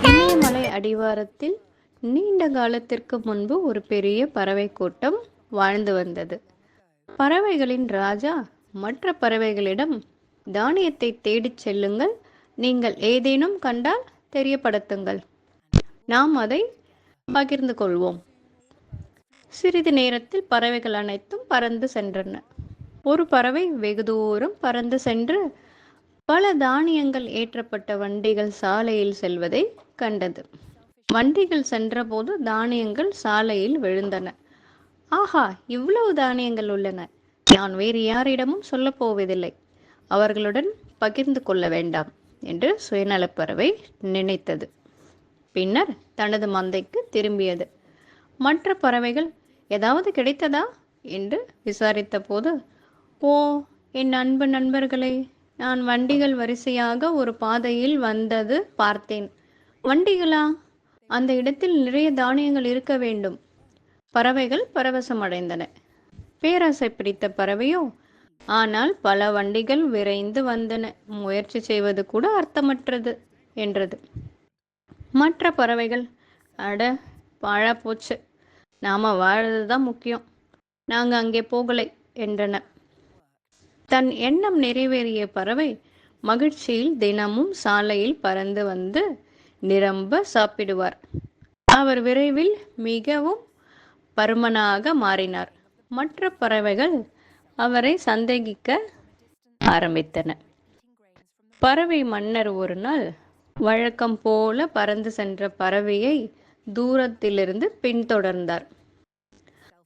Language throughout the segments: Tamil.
இமயமலை அடிவாரத்தில் நீண்ட காலத்திற்கு முன்பு ஒரு பெரிய பறவை கூட்டம் வாழ்ந்து வந்தது. பறவைகளின் ராஜா மற்ற பறவைகளிடம், தானியத்தை தேடிச் செல்லுங்கள், நீங்கள் ஏதேனும் கண்டால் தெரியப்படுத்துங்கள், நாம் அதை பகிர்ந்து கொள்வோம். சிறிது நேரத்தில் பறவைகள் அனைத்தும் பறந்து சென்றன. ஒரு பறவை வெகு தூரம் பறந்து சென்று பல தானியங்கள் ஏற்றப்பட்ட வண்டிகள் சாலையில் செல்வதை கண்டது. வண்டிகள் சென்றபோது தானியங்கள் சாலையில் விழுந்தன. ஆஹா, இவ்வளவு தானியங்கள் உள்ளன, நான் வேறு யாரிடமும் சொல்லப் போவதில்லை, அவர்களுடன் பகிர்ந்து கொள்ள வேண்டாம் என்று சுயநலப்பறவை நினைத்தது. பின்னர் தனது மந்தைக்கு திரும்பியது. மற்ற பறவைகள் ஏதாவது கிடைத்ததா என்று விசாரித்த போது, ஓ என் அன்பு நண்பர்களே, நான் வண்டிகள் வரிசையாக ஒரு பாதையில் வந்தது பார்த்தேன். வண்டிகளா? அந்த இடத்தில் நிறைய தானியங்கள் இருக்க வேண்டும். பறவைகள் பரவசமடைந்தன. பேராசை பிடித்த பறவையோ, ஆனால் பல வண்டிகள் விரைந்து வந்தன, முயற்சி செய்வது கூட அர்த்தமற்றது என்றது. மற்ற பறவைகள், அட பாழா போச்சு, நாம வாழறதுதான் முக்கியம், நாங்க அங்கே போகலை என்றன. தன் எண்ணம் நிறைவேறிய பறவை மகிழ்ச்சியில் தினமும் சாலையில் பறந்து வந்து நிரம்ப சாப்பிடுவார். அவர் விரைவில் மிகவும் பருமனாக மாறினார். மற்ற பறவைகள் அவரை சந்தேகிக்க ஆரம்பித்தன. பறவை மன்னர் ஒரு நாள் வழக்கம் போல பறந்து சென்ற பறவையை தூரத்திலிருந்து பின்தொடர்ந்தார்.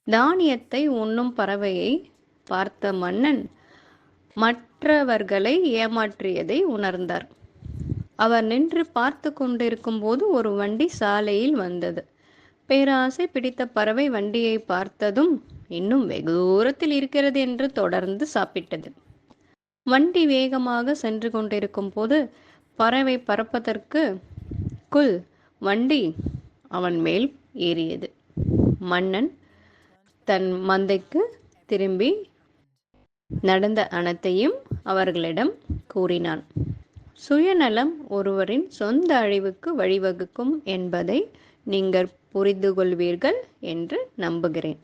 தானியத்தை உண்ணும் பறவையை பார்த்த மன்னன் மற்றவர்களை ஏமாற்றியதை உணர்ந்தார். அவர் நின்று பார்த்து கொண்டிருக்கும் போது ஒரு வண்டி சாலையில் வந்தது. பேராசை பிடித்த பறவை வண்டியை பார்த்ததும், இன்னும் வெகு தூரத்தில் இருக்கிறது என்று தொடர்ந்து சாப்பிட்டது. வண்டி வேகமாக சென்று கொண்டிருக்கும் போது பறவை பறப்பதற்குள் வண்டி அவன் மேல் ஏறியது. மன்னன் தன் மந்தைக்கு திரும்பி நடந்த அனைத்தையும் அவர்களிடம் கூறினான். சுயநலம் ஒருவரின் சொந்த அழிவுக்கு வழிவகுக்கும் என்பதை நீங்கள் புரிந்து கொள்வீர்கள் என்று நம்புகிறேன்.